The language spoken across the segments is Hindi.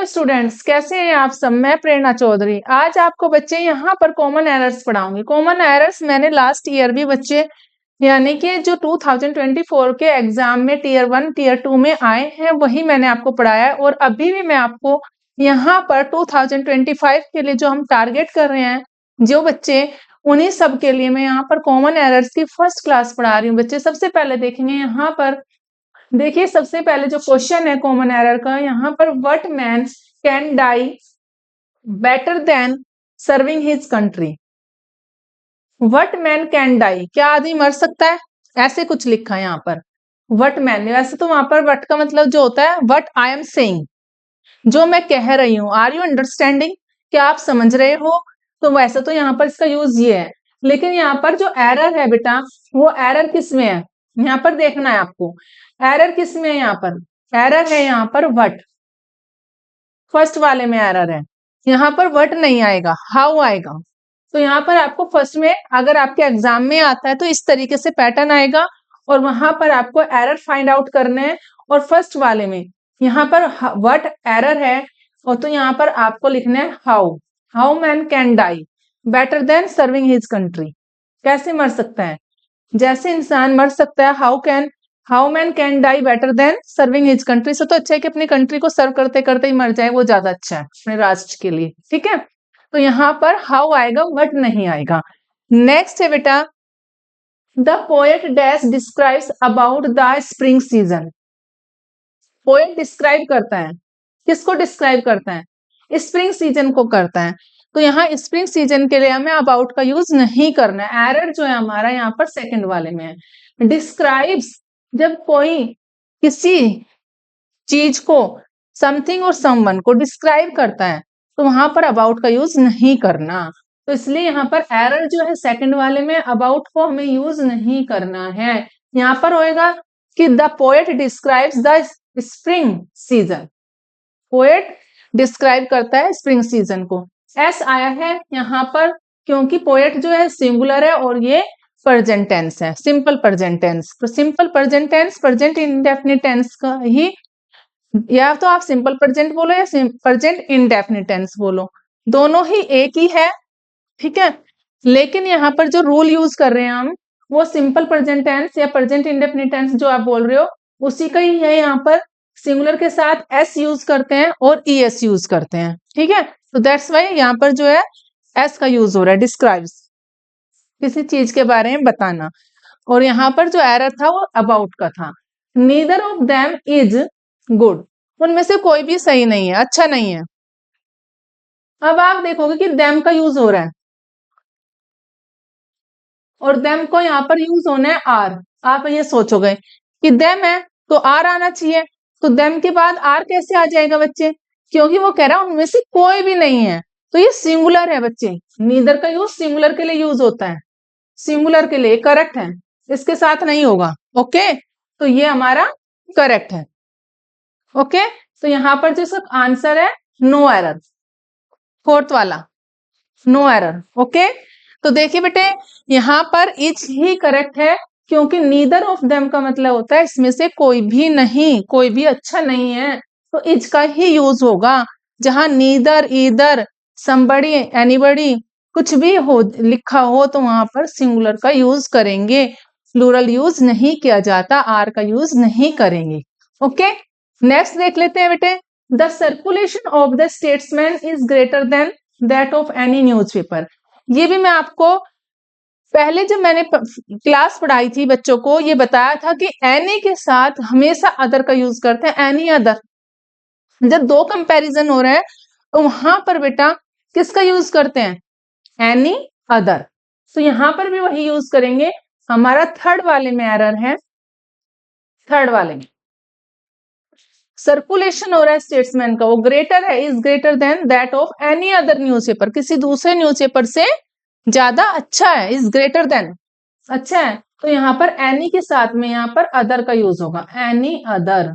स्टूडेंट्स, कैसे हैं आप सब। मैं प्रेरणा चौधरी आज आपको बच्चे यहाँ पर कॉमन एरर्स पढ़ाऊंगी। कॉमन एरर्स मैंने लास्ट ईयर भी बच्चे यानी कि जो 2024 के एग्जाम में टीयर 1 टीयर 2 में आए हैं वही मैंने आपको पढ़ाया है। और अभी भी मैं आपको यहाँ पर 2025 के लिए जो हम टारगेट कर रहे हैं जो बच्चे, उन्हीं सब के लिए मैं यहाँ पर कॉमन एरर्स की फर्स्ट क्लास पढ़ा रही हूँ। बच्चे सबसे पहले देखेंगे यहाँ पर, देखिए सबसे पहले जो क्वेश्चन है कॉमन एरर का यहाँ पर, what man can die better than serving his country. What man can die, क्या आदमी मर सकता है, ऐसे कुछ लिखा है यहाँ पर। व्हाट मैन, वैसे तो वहां पर व्हाट का मतलब जो होता है व्हाट आई एम सेइंग, जो मैं कह रही हूँ। आर यू अंडरस्टैंडिंग, क्या आप समझ रहे हो। तो वैसे तो यहाँ पर इसका यूज ये है, लेकिन यहाँ पर जो एरर है बेटा वो एरर किस में है, यहाँ पर देखना है आपको। एरर किस में है, यहाँ पर एरर है यहाँ पर व्हाट, फर्स्ट वाले में एरर है। यहाँ पर व्हाट नहीं आएगा, हाउ आएगा। तो यहाँ पर आपको फर्स्ट में अगर आपके एग्जाम में आता है तो इस तरीके से पैटर्न आएगा और वहां पर आपको एरर फाइंड आउट करने हैं। और फर्स्ट वाले में यहाँ पर व्हाट एरर है और तो यहाँ पर आपको लिखना है how. How man can die better than serving his country, कैसे मर सकता है, जैसे इंसान मर सकता है। How man can die better than serving his country से तो अच्छा है कि अपनी कंट्री को सर्व करते करते ही मर जाए, वो ज्यादा अच्छा है अपने राष्ट्र के लिए। ठीक है, तो यहाँ पर हाउ आएगा, व्हाट नहीं आएगा। नेक्स्ट है बेटा, the poet dash describes about the spring season. Poet describe करता है, किसको डिस्क्राइब करता है, स्प्रिंग सीजन को करता है। तो यहाँ स्प्रिंग सीजन के लिए हमें अबाउट का यूज नहीं करना है। एरर जो है हमारा यहाँ पर सेकंड वाले में है। डिस्क्राइब्स, जब कोई किसी चीज को, समथिंग और समवन को डिस्क्राइब करता है तो वहां पर अबाउट का यूज नहीं करना। तो इसलिए यहाँ पर एरर जो है सेकंड वाले में अबाउट को हमें यूज नहीं करना है। यहाँ पर होएगा कि the poet describes the spring season. Poet describe करता है स्प्रिंग सीजन को। एस आया है यहाँ पर क्योंकि पोएट जो है सिंगुलर है और ये प्रेजेंट टेंस है, सिंपल प्रेजेंट टेंस। तो simple present tense present indefinite tense का ही, या तो आप सिंपल प्रेजेंट बोलो या प्रेजेंट इंडेफिनिट टेंस बोलो, दोनों ही एक ही है। ठीक है, लेकिन यहाँ पर जो रूल यूज कर रहे हैं हम वो सिंपल प्रेजेंट टेंस या प्रेजेंट इंडेफिनिट टेंस जो आप बोल रहे हो उसी का ही है। यहाँ पर सिंगुलर के साथ एस यूज करते हैं और ई एस यूज करते हैं। ठीक है, तो दैट्स वाई यहाँ पर जो है एस का यूज हो रहा है, डिस्क्राइब्स, किसी चीज के बारे में बताना। और यहाँ पर जो एरर था वो अबाउट का था। Neither of them is good, उनमें से कोई भी सही नहीं है, अच्छा नहीं है। अब आप देखोगे कि देम का यूज हो रहा है और देम को यहाँ पर यूज होना है आर। आप ये सोचोगे कि देम है तो आर आना चाहिए, तो देम के बाद आर कैसे आ जाएगा बच्चे, क्योंकि वो कह रहा है उनमें से कोई भी नहीं है। तो ये सिंगुलर है बच्चे, नीदर का यूज सिंगुलर के लिए यूज होता है, सिंगुलर के लिए करेक्ट है, इसके साथ नहीं होगा। ओके, तो ये हमारा करेक्ट है। ओके, तो यहाँ पर जो इसका आंसर है नो एरर, फोर्थ वाला नो एरर। ओके, तो देखिए बेटे यहाँ पर इच ही करेक्ट है क्योंकि नीदर ऑफ देम का मतलब होता है इसमें से कोई भी नहीं, कोई भी अच्छा नहीं है, तो इच का ही यूज होगा। जहां नीदर, ईदर, समबडी, एनीबडी कुछ भी हो लिखा हो तो वहां पर सिंगुलर का यूज करेंगे, प्लूरल यूज नहीं किया जाता, आर का यूज नहीं करेंगे। ओके, नेक्स्ट देख लेते हैं बेटे, the circulation of the statesman is greater than that of any newspaper. ये भी मैं आपको पहले जब मैंने क्लास पढ़ाई थी बच्चों को ये बताया था कि एनी के साथ हमेशा अदर का यूज करते हैं, एनी अदर। जब दो कंपैरिजन हो रहा है तो वहां पर बेटा किसका यूज करते हैं, एनी अदर। तो यहां पर भी वही यूज करेंगे। हमारा थर्ड वाले में एरर है, थर्ड वाले में सर्कुलेशन हो रहा है स्टेट्समैन का, वो ग्रेटर है, is greater than that of any other newspaper, किसी दूसरे न्यूज़पेपर से ज्यादा अच्छा है, इज ग्रेटर देन, अच्छा है। तो यहाँ पर एनी के साथ में यहाँ पर अदर का यूज होगा, एनी अदर।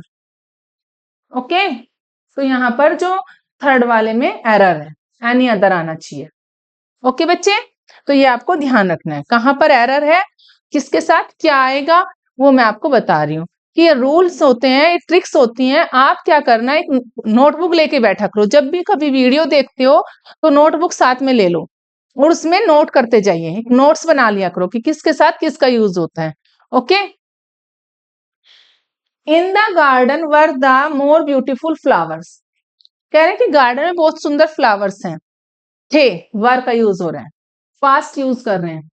ओके, तो यहाँ पर जो थर्ड वाले में एरर है, एनी अदर आना चाहिए। ओके बच्चे, तो ये आपको ध्यान रखना है कहां पर एरर है, किसके साथ क्या आएगा वो मैं आपको बता रही हूँ। कि ये रूल्स होते हैं, ये ट्रिक्स होती हैं। आप क्या करना है, एक नोटबुक लेके बैठा करो। जब भी कभी वीडियो देखते हो तो नोटबुक साथ में ले लो और उसमें नोट करते जाइए, नोट्स बना लिया करो कि किसके साथ किसका यूज होता है। Okay. In the garden were the more beautiful flowers. कह रहे हैं कि गार्डन में बहुत सुंदर फ्लावर्स हैं। थे, वर का यूज हो रहा है, फास्ट यूज कर रहे हैं।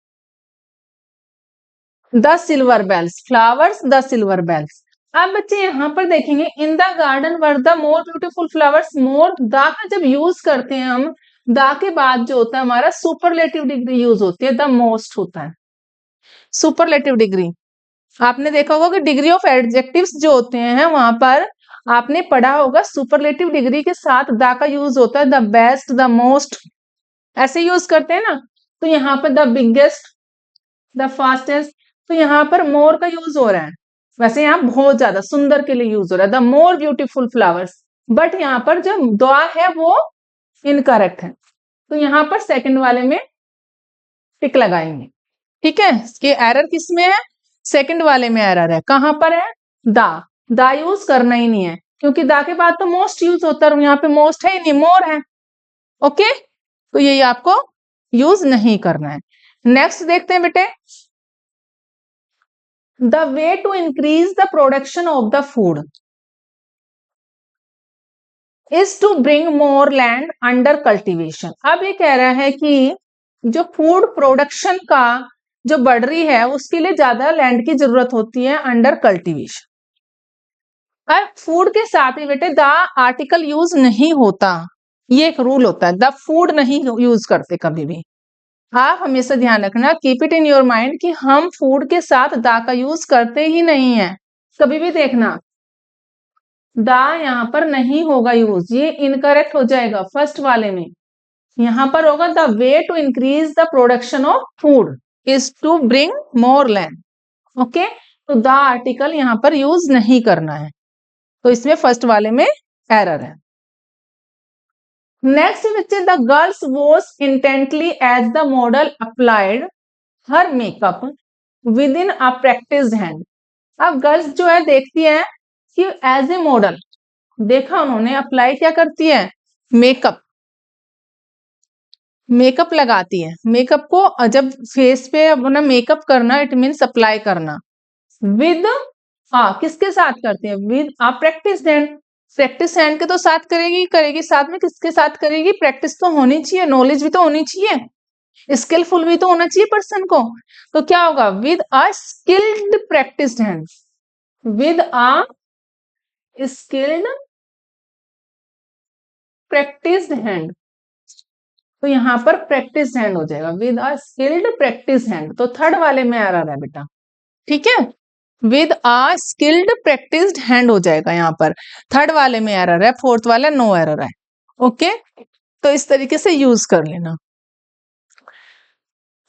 The silver bells, flowers the silver bells. अब बच्चे यहाँ पर देखेंगे in the garden were the more beautiful flowers. More the का जब यूज करते हैं हम, द के बाद जो होता है हमारा सुपरलेटिव डिग्री यूज होती है, द मोस्ट होता है सुपरलेटिव डिग्री। आपने देखा होगा कि डिग्री ऑफ एडजेक्टिव्स जो होते हैं वहां पर आपने पढ़ा होगा सुपरलेटिव डिग्री के साथ द का यूज होता है, द बेस्ट, द मोस्ट, ऐसे यूज करते हैं ना। तो यहाँ पर द बिगेस्ट, द फास्टेस्ट, तो यहाँ पर मोर का यूज हो रहा है। वैसे यहाँ बहुत ज्यादा सुंदर के लिए यूज हो रहा है, the more beautiful flowers, but यहाँ पर जो द है वो इनकरेक्ट है, तो यहाँ पर सेकंड वाले में टिक लगाएंगे। ठीक है, ये एरर किस में है, सेकंड वाले में एरर है। कहां पर है, द यूज करना ही नहीं है क्योंकि द के बाद तो मोस्ट यूज होता है, यहाँ पे मोस्ट है ही नहीं, मोर है। ओके, तो यही आपको यूज नहीं करना है। नेक्स्ट देखते हैं बेटे, the way to increase the production of the food is to bring more land under cultivation. अब ये कह रहा है कि जो फूड प्रोडक्शन का जो बढ़ रही है उसके लिए ज्यादा लैंड की जरूरत होती है अंडर कल्टीवेशन। अब फूड के साथ ही बेटे द आर्टिकल यूज नहीं होता, ये एक रूल होता है, द फूड नहीं यूज करते कभी भी। आप हमेशा ध्यान रखना, keep it in your mind कि हम फूड के साथ द का यूज करते ही नहीं है। कभी भी देखना द यहाँ पर नहीं होगा यूज, ये इनकरेक्ट हो जाएगा फर्स्ट वाले में। यहाँ पर होगा the way to increase the production of food is to bring more land. Okay, तो द आर्टिकल यहाँ पर यूज नहीं करना है, तो इसमें फर्स्ट वाले में एरर है। नेक्स्ट बच्चे, the girls watch intently as the model applied her makeup with in a practice hand. अब गर्ल्स जो है देखती है कि एज ए मॉडल देखा उन्होंने, अप्लाई क्या करती है, मेकअप, मेकअप लगाती है। मेकअप को जब फेस पे अपना मेकअप करना, इट मीन्स अप्लाई करना विद, किसके साथ करती है, with practice hand. Practice hand के तो साथ करेगी साथ में किसके साथ करेगी, प्रैक्टिस तो होनी चाहिए, नॉलेज भी तो होनी चाहिए, स्किलफुल भी तो होना चाहिए पर्सन को। तो क्या होगा, with a skilled practice hand, with a skilled practice hand. तो यहाँ पर प्रैक्टिस हैंड हो जाएगा, with a skilled practice hand. तो थर्ड वाले में आ रहा है बेटा, ठीक है, with a skilled practised hand हो जाएगा यहाँ पर। थर्ड वाले में एरर है, फोर्थ वाला नो एरर है। ओके, तो इस तरीके से यूज कर लेना।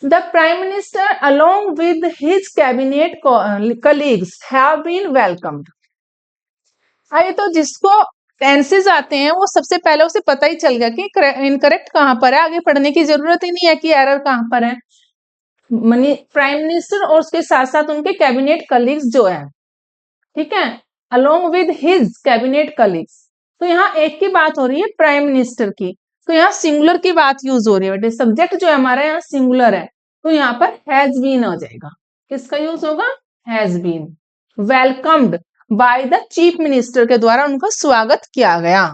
The prime minister along with his cabinet colleagues have been welcomed. अरे तो जिसको टेंसेस आते हैं वो सबसे पहले उसे पता ही चल गया कि इनकरेक्ट कहां पर है, आगे पढ़ने की जरूरत ही नहीं है कि एरर कहां पर है। प्राइम मिनिस्टर और उसके साथ साथ उनके कैबिनेट कलीग्स जो है, ठीक है, along with his cabinet colleagues. तो यहाँ एक की बात हो रही है प्राइम मिनिस्टर की, तो यहाँ सिंगुलर की बात यूज हो रही है बेटे, सब्जेक्ट जो है हमारा यहाँ सिंगुलर है, तो यहाँ पर हैज बीन आ जाएगा। किसका यूज होगा, has been. Welcomed by the chief minister के द्वारा उनका स्वागत किया गया।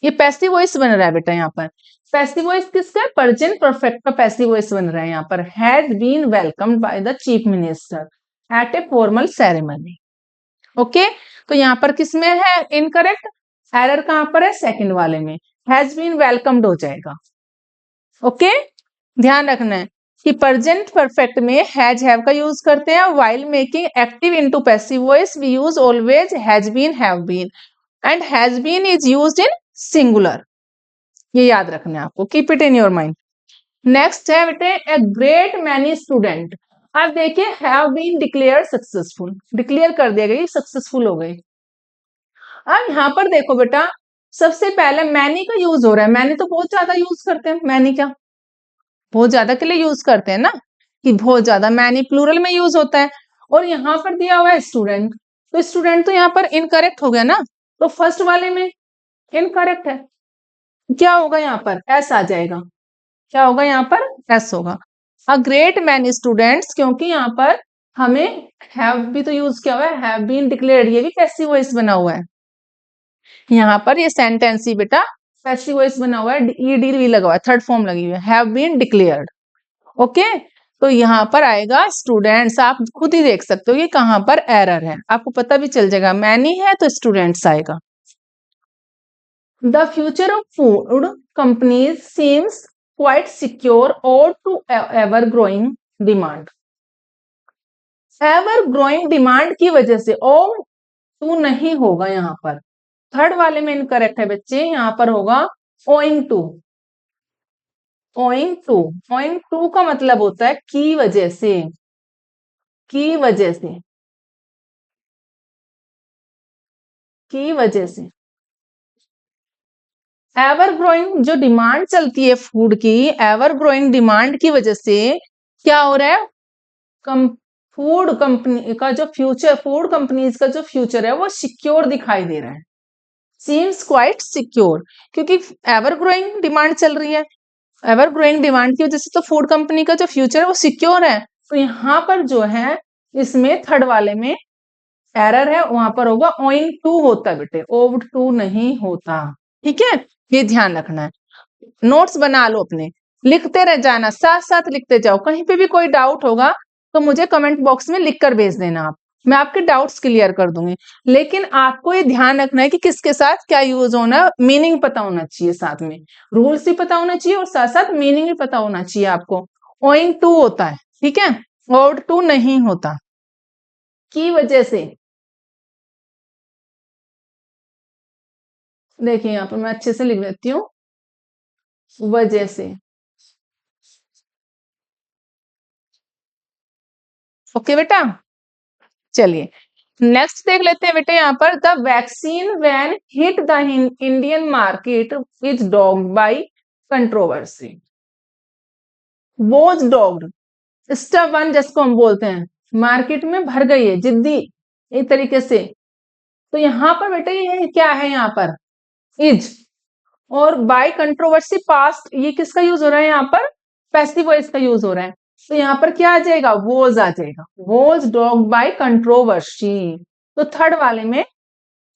ये पैसिव वॉइस बन रहा है बेटा, यहाँ पर पैसिव वॉइस किसका, प्रेजेंट परफेक्ट का पैसिव वॉइस बन रहा है यहाँ पर, had been welcomed by the chief minister at a formal ceremony. Okay, तो यहाँ पर किसमें है इनकरेक्ट, एरर कहां पर है, सेकंड वाले में, हैज बीन वेलकम्ड हो जाएगा। ओके, ध्यान रखना है कि प्रेजेंट परफेक्ट में हैज हैव का यूज करते हैं, while making active into passive voice we use always has been, have been, and has been is used in singular. ये याद रखना है आपको, keep it in your mind. Next है बेटे, ए ग्रेट मैनी स्टूडेंट। अब देखिए have been declare successful, declare कर दिया गया, सक्सेसफुल हो गई। अब यहाँ पर देखो बेटा, सबसे पहले मैनी का यूज हो रहा है, मैनी तो बहुत ज्यादा यूज करते हैं, मैनी क्या बहुत ज्यादा के लिए यूज करते हैं ना, कि बहुत ज्यादा, मैनी प्लूरल में यूज होता है। और यहाँ पर दिया हुआ है स्टूडेंट, तो स्टूडेंट तो यहाँ पर इनकरेक्ट हो गया ना, तो फर्स्ट वाले में इनकरेक्ट है, क्या होगा यहाँ पर, एस आ जाएगा। क्या होगा यहाँ पर, एस होगा। अ ग्रेट मैनी स्टूडेंट्स, क्योंकि यहाँ पर हमें हैव भी तो यूज किया हुआ है, हैव बीन डिक्लेयर्ड, ये भी पैसिव वॉइस बना हुआ है। यहाँ पर ये सेंटेंस ही बेटा पैसिव वॉइस बना हुआ है, ईडी भी लगा हुआ है, थर्ड फॉर्म लगी हुई है, हैव बीन डिक्लेयर्ड। ओके, तो यहाँ पर आएगा स्टूडेंट्स, आप खुद ही देख सकते हो ये कहाँ पर एरर है, आपको पता भी चल जाएगा, मैनी है तो स्टूडेंट्स आएगा। The future of food companies seems quite secure और to ever growing demand. Ever growing demand की वजह से और टू नहीं होगा यहाँ पर, थर्ड वाले में इनकरेक्ट है बच्चे, यहाँ पर होगा owing to. Owing to, owing to का मतलब होता है की वजह से, की वजह से, की वजह से। एवर ग्रोइंग जो डिमांड चलती है फूड की, एवर ग्रोइंग डिमांड की वजह से क्या हो रहा है, फूड कंपनी का जो फ्यूचर, फूड कंपनीज का जो फ्यूचर है वो सिक्योर दिखाई दे रहा है, सीम्स क्वाइट सिक्योर, क्योंकि एवर ग्रोइंग डिमांड चल रही है, एवर ग्रोइंग डिमांड की वजह से तो फूड कंपनी का जो फ्यूचर है वो सिक्योर है। तो यहाँ पर जो है इसमें थर्ड वाले में एरर है, वहां पर होगा ओइंग टू होता है बेटे, ओव्ड टू नहीं होता। ठीक है, ये ध्यान रखना है। नोट्स बना लो अपने, लिखते रह जाना, साथ साथ लिखते जाओ, कहीं पे भी कोई डाउट होगा तो मुझे कमेंट बॉक्स में लिख कर भेज देना आप, मैं आपके डाउट्स क्लियर कर दूंगी। लेकिन आपको ये ध्यान रखना है कि किसके साथ क्या यूज होना है, मीनिंग पता होना चाहिए, साथ में रूल्स भी पता होना चाहिए और साथ साथ मीनिंग भी पता होना चाहिए आपको। ओइंग टू होता है, ठीक है, ओव्ड टू नहीं होता, की वजह से। देखिए यहाँ पर मैं अच्छे से लिख देती हूँ, वजह से। ओके बेटा, चलिए नेक्स्ट देख लेते हैं बेटा, यहाँ पर the vaccine when hit the Indian market is dogged by controversy. Was dogged, step one जिसको हम बोलते हैं, मार्केट में भर गई है, जिद्दी एक तरीके से। तो यहाँ पर बेटा ये क्या है, यहाँ पर इज, और बाय कंट्रोवर्सी पास्ट, ये किसका यूज हो रहा है, यहाँ पर पैसिव वॉइस का यूज हो रहा है। तो यहाँ पर क्या आ जाएगा, वॉज आ जाएगा, वॉज डॉग्ड बाय कंट्रोवर्सी। तो थर्ड वाले में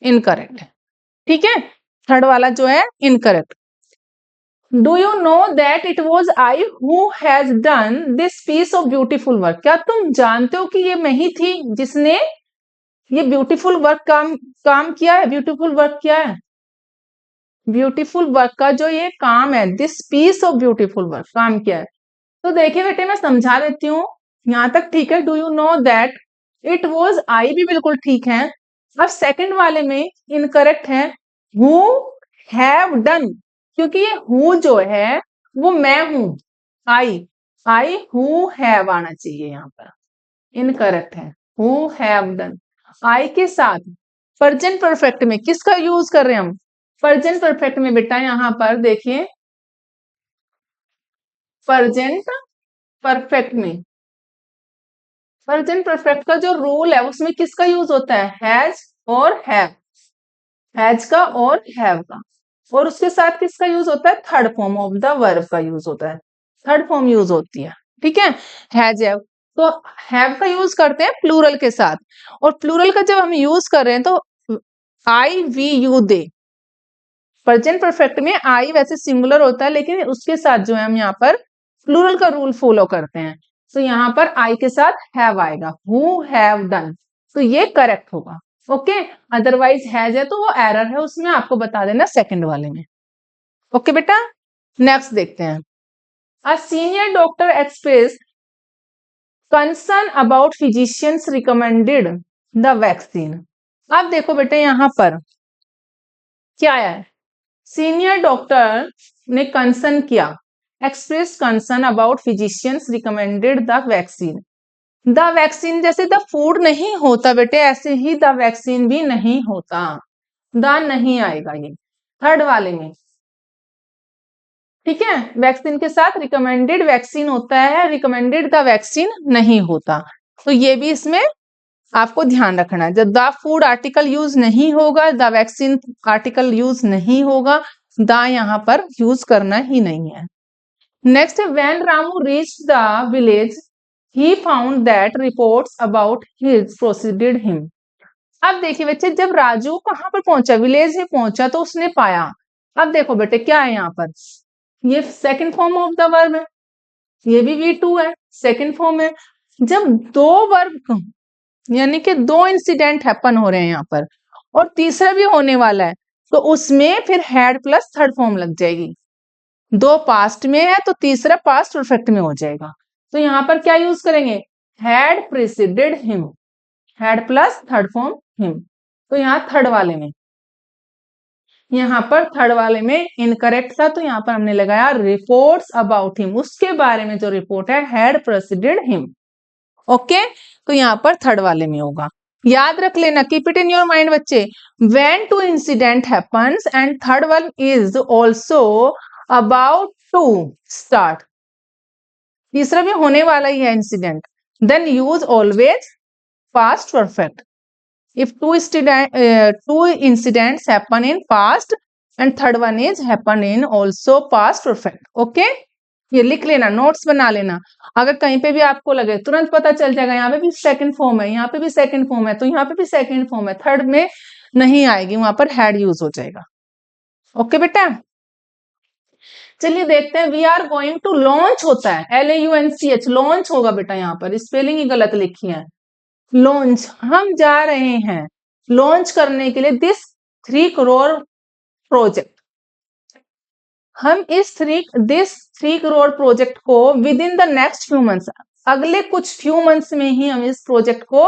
इनकरेक्ट है, ठीक है, थर्ड वाला जो है incorrect. Do you know that it was I who has done this piece of beautiful work. क्या तुम जानते हो कि ये मैं ही थी जिसने ये ब्यूटीफुल वर्क काम किया है, ब्यूटीफुल वर्क किया है, ब्यूटीफुल वर्क का जो ये काम है, this piece of beautiful work काम किया है। तो देखिए बेटे मैं समझा देती हूँ, यहां तक ठीक है, do you know that, it was आई भी बिल्कुल ठीक है। अब सेकंड वाले में इनकरेक्ट है, हु हैव डन, क्योंकि ये हु जो है वो मैं हूं, आई हु हैव आना चाहिए, यहाँ पर इनकरेक्ट है, हु हैव डन। आई के साथ प्रेजेंट परफेक्ट में किसका यूज कर रहे हैं हम, प्रेजेंट परफेक्ट में बेटा यहाँ पर देखिए, प्रेजेंट परफेक्ट में, प्रेजेंट परफेक्ट का जो रूल है उसमें किसका यूज होता है, हैज और हैव, हैज का और हैव का, और उसके साथ किसका यूज होता है, third form of the verb का यूज होता है, थर्ड फॉर्म यूज होती है, ठीक है, हैज हैव। तो हैव का यूज करते हैं प्लूरल के साथ, और प्लूरल का जब हम यूज कर रहे हैं तो I we you they, present perfect में आई वैसे सिंगुलर होता है लेकिन उसके साथ जो है हम यहाँ पर प्लूरल का रूल फॉलो करते हैं, तो यहाँ पर आई के साथ हैव आएगा, हु हैव डन, तो ये करेक्ट होगा। ओके, अदरवाइज हैज है तो वो एरर है, उसमें आपको बता देना सेकंड वाले में। ओके बेटा, नेक्स्ट देखते हैं। A senior doctor express concern about physicians recommended the vaccine. अब देखो बेटे यहाँ पर क्या है, सीनियर डॉक्टर ने कंसर्न किया, express concern about physicians recommended the vaccine. The vaccine जैसे द फूड नहीं होता बेटे, ऐसे ही द वैक्सीन भी नहीं होता, द नहीं आएगा ये थर्ड वाले में, ठीक है, वैक्सीन के साथ रिकमेंडेड वैक्सीन होता है, रिकमेंडेड द वैक्सीन नहीं होता, तो ये भी इसमें आपको ध्यान रखना है, जब द फूड आर्टिकल यूज नहीं होगा, द वैक्सीन आर्टिकल यूज नहीं होगा, द यहाँ पर यूज करना ही नहीं है। Next, when Ramu reach the village he found that reports about his proceeded him. अब देखिए बच्चे, जब राजू कहाँ पर पहुंचा, विलेज में पहुंचा, तो उसने पाया। अब देखो बेटे क्या है यहाँ पर, ये second form of the verb है, ये भी V2 है, सेकंड फॉर्म है। जब दो वर्ब यानी कि दो इंसिडेंट हैपन हो रहे हैं यहाँ पर और तीसरा भी होने वाला है, तो उसमें फिर हैड प्लस थर्ड फॉर्म लग जाएगी। दो पास्ट में है तो तीसरा पास्ट परफेक्ट में हो जाएगा। तो यहाँ पर क्या यूज करेंगे, had preceded him, had plus third form him. तो यहाँ थर्ड वाले में, यहाँ पर थर्ड वाले में इनकरेक्ट था, तो यहाँ पर हमने लगाया रिपोर्ट्स अबाउट हिम, उसके बारे में जो रिपोर्ट है हैड प्रिसीडेड हिम। ओके, तो यहाँ पर थर्ड वाले में होगा। याद रख लेना, keep it in your mind बच्चे, when two incident happens and third one is also about to start, तीसरा भी होने वाला ही है इंसिडेंट, then use always past perfect. If two incidents happen in past and third one is happen in also past perfect. Okay, ये लिख लेना, नोट्स बना लेना। अगर कहीं पे भी आपको लगे तुरंत पता चल जाएगा, यहाँ पे भी सेकंड फॉर्म है, यहाँ पे भी सेकंड फॉर्म है, तो यहाँ पे भी सेकंड फॉर्म है, थर्ड में नहीं आएगी, वहां पर हैड यूज हो जाएगा। ओके बेटा, चलिए देखते हैं। We are going to launch होता है LAUNCH, लॉन्च होगा बेटा, यहाँ पर स्पेलिंग ही गलत लिखी है। लॉन्च, हम जा रहे हैं लॉन्च करने के लिए दिस 3 करोड़ प्रोजेक्ट, हम इस 3 करोड़ प्रोजेक्ट को with in the next few months, अगले कुछ फ्यू मंथ्स में ही हम इस प्रोजेक्ट को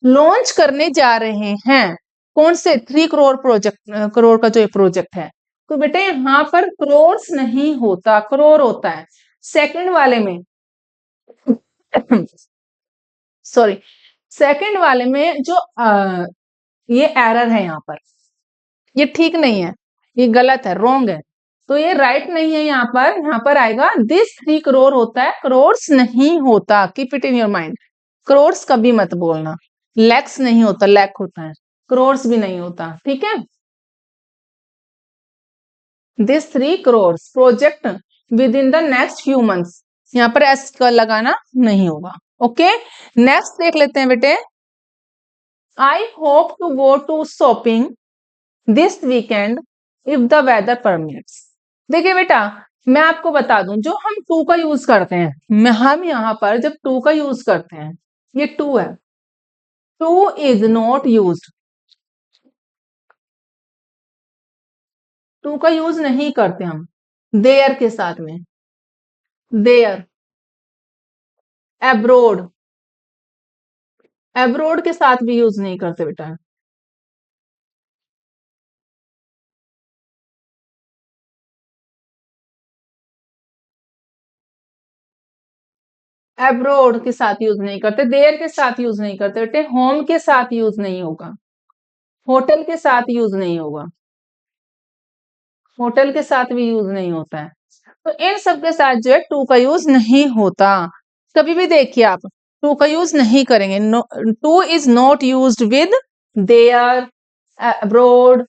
लॉन्च करने जा रहे हैं। कौन से 3 करोड़ प्रोजेक्ट, करोड़ का जो ये प्रोजेक्ट है। तो बेटे यहाँ पर करोड़ नहीं होता, करोड़ होता है सेकंड वाले में सॉरी, सेकंड वाले में जो ये एरर है यहाँ पर, ये ठीक नहीं है, ये गलत है, रॉन्ग है, तो ये राइट नहीं है। यहाँ पर आएगा दिस 3 करोड़ होता है, करोड़ नहीं होता, keep it in your mind. Crore कभी मत बोलना, लैक्स नहीं होता, लैक होता है, करोड़ भी नहीं होता, ठीक है। This 3 crore project with in the next few months, यहाँ पर एस का लगाना नहीं होगा। ओके, नेक्स्ट देख लेते हैं बेटे। I hope to go to shopping this weekend if the weather permits। देखिए बेटा, मैं आपको बता दूं, जो हम टू का यूज करते हैं, हम यहाँ पर जब टू का यूज करते हैं, ये टू है, to is not used, to का यूज नहीं करते हम देयर के साथ में, देयर, एब्रोड, एब्रोड के साथ भी यूज नहीं करते बेटा। एब्रोड के साथ यूज नहीं करते, देयर के साथ यूज नहीं करते बेटे, होम के साथ यूज नहीं होगा, होटल के साथ यूज नहीं होगा, होटल के साथ भी यूज नहीं होता है। तो इन सब के साथ जो है टू का यूज नहीं होता। कभी भी देखिए आप टू का यूज नहीं करेंगे। To is not used with their, abroad,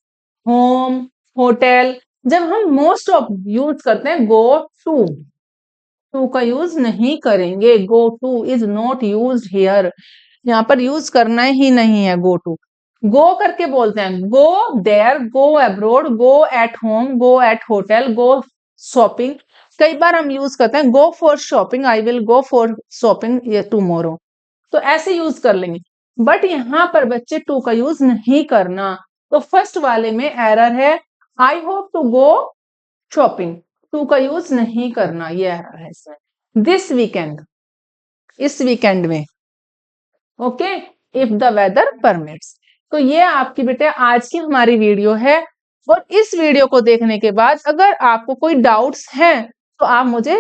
home, hotel. जब हम मोस्ट ऑफ यूज करते हैं गो टू, टू का यूज नहीं करेंगे, go to is not used here, यहाँ पर यूज करना ही नहीं है गो टू। गो करके बोलते हैं go there, go abroad, go at home, go at hotel, go shopping. कई बार हम यूज करते हैं go for shopping, I will go for shopping tomorrow, तो ऐसे यूज कर लेंगे। बट यहाँ पर बच्चे टू का यूज नहीं करना। तो फर्स्ट वाले में एरर है, I hope to go shopping, to का यूज नहीं करना, ये एरर है इसमें। दिस वीकेंड, इस वीकेंड में, okay, if the weather permits. तो ये आपकी बेटे आज की हमारी वीडियो है, और इस वीडियो को देखने के बाद अगर आपको कोई डाउट्स हैं तो आप मुझे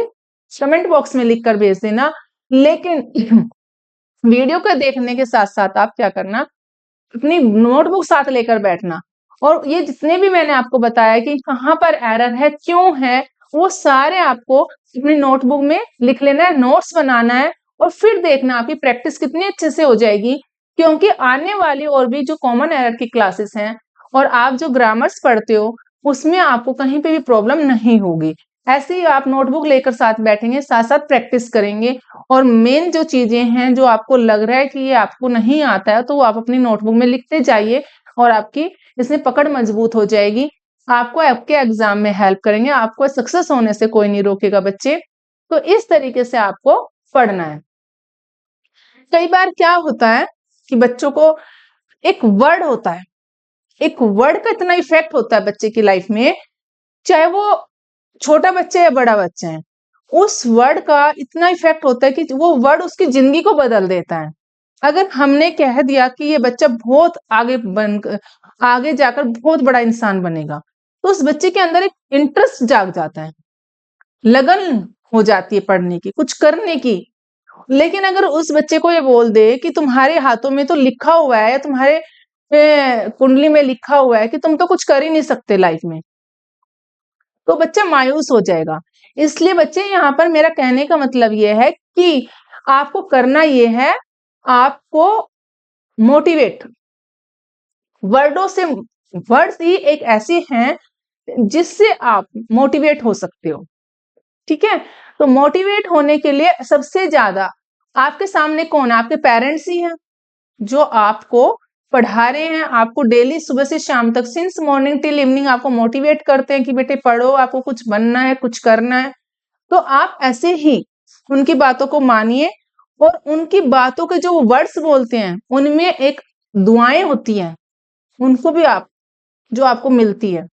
कमेंट बॉक्स में लिख कर भेज देना। लेकिन वीडियो को देखने के साथ साथ आप क्या करना, अपनी नोटबुक साथ लेकर बैठना, और ये जितने भी मैंने आपको बताया कि कहाँ पर एरर है, क्यों है, वो सारे आपको अपनी नोटबुक में लिख लेना है, नोट्स बनाना है, और फिर देखना आपकी प्रैक्टिस कितनी अच्छे से हो जाएगी क्योंकि आने वाली और भी जो कॉमन एरर की क्लासेस हैं और आप जो ग्रामर्स पढ़ते हो उसमें आपको कहीं पे भी प्रॉब्लम नहीं होगी। ऐसे ही आप नोटबुक लेकर साथ बैठेंगे, साथ साथ प्रैक्टिस करेंगे और मेन जो चीजें हैं जो आपको लग रहा है कि ये आपको नहीं आता है तो वो आप अपनी नोटबुक में लिखते जाइए और आपकी इसमें पकड़ मजबूत हो जाएगी। आपको आपके एग्जाम में हेल्प करेंगे, आपको सक्सेस होने से कोई नहीं रोकेगा बच्चे। तो इस तरीके से आपको पढ़ना है। कई बार क्या होता है कि बच्चों को एक वर्ड होता है, एक वर्ड का इतना इफेक्ट होता है बच्चे की लाइफ में, चाहे वो छोटा बच्चा या बड़ा बच्चा है, उस वर्ड का इतना इफेक्ट होता है कि वो वर्ड उसकी जिंदगी को बदल देता है। अगर हमने कह दिया कि ये बच्चा बहुत आगे जाकर बहुत बड़ा इंसान बनेगा, तो उस बच्चे के अंदर एक इंटरेस्ट जाग जाता है, लगन हो जाती है पढ़ने की, कुछ करने की। लेकिन अगर उस बच्चे को ये बोल दे कि तुम्हारे हाथों में तो लिखा हुआ है, तुम्हारे कुंडली में लिखा हुआ है कि तुम तो कुछ कर ही नहीं सकते लाइफ में, तो बच्चा मायूस हो जाएगा। इसलिए बच्चे यहाँ पर मेरा कहने का मतलब ये है कि आपको करना ये है, आपको मोटिवेट वर्डों से, वर्ड्स ही एक ऐसे हैं जिससे आप मोटिवेट हो सकते हो। ठीक है, तो मोटिवेट होने के लिए सबसे ज्यादा आपके सामने कौन है? आपके पेरेंट्स ही हैं जो आपको पढ़ा रहे हैं, आपको डेली सुबह से शाम तक सिंस मॉर्निंग टिल इवनिंग आपको मोटिवेट करते हैं कि बेटे पढ़ो, आपको कुछ बनना है, कुछ करना है। तो आप ऐसे ही उनकी बातों को मानिए और उनकी बातों के जो वर्ड्स बोलते हैं उनमें एक दुआएं होती हैं, उनको भी आप जो आपको मिलती है,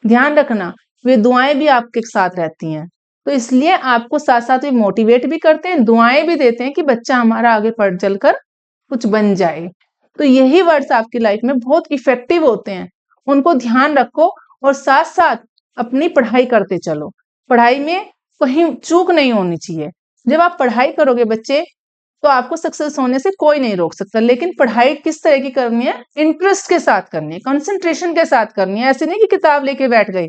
ध्यान रखना वे दुआएं भी आपके साथ रहती हैं। तो इसलिए आपको साथ साथ वे मोटिवेट भी करते हैं, दुआएं भी देते हैं कि बच्चा हमारा आगे पढ़ चलकर कुछ बन जाए। तो यही वर्ड्स आपकी लाइफ में बहुत इफेक्टिव होते हैं, उनको ध्यान रखो और साथ साथ अपनी पढ़ाई करते चलो। पढ़ाई में कहीं चूक नहीं होनी चाहिए। जब आप पढ़ाई करोगे बच्चे तो आपको सक्सेस होने से कोई नहीं रोक सकता। लेकिन पढ़ाई किस तरह की करनी है? इंटरेस्ट के साथ करनी है, कंसंट्रेशन के साथ करनी है। ऐसे नहीं कि किताब लेके बैठ गए,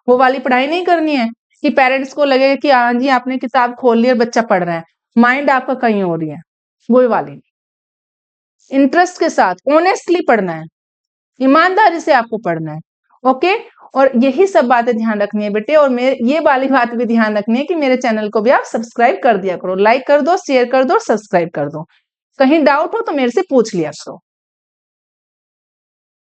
वो वाली पढ़ाई नहीं करनी है कि पेरेंट्स को लगे कि हाँ जी आपने किताब खोल ली और बच्चा पढ़ रहा है, माइंड आपका कहीं हो रही है, वो वाली। इंटरेस्ट के साथ ऑनेस्टली पढ़ना है, ईमानदारी से आपको पढ़ना है। ओके, और यही सब बातें ध्यान रखनी है बेटे। और मेरे ये वाली बात भी ध्यान रखनी है कि मेरे चैनल को भी आप सब्सक्राइब कर दिया करो, लाइक कर दो, शेयर कर दो, सब्सक्राइब कर दो। कहीं डाउट हो तो मेरे से पूछ लिया करो।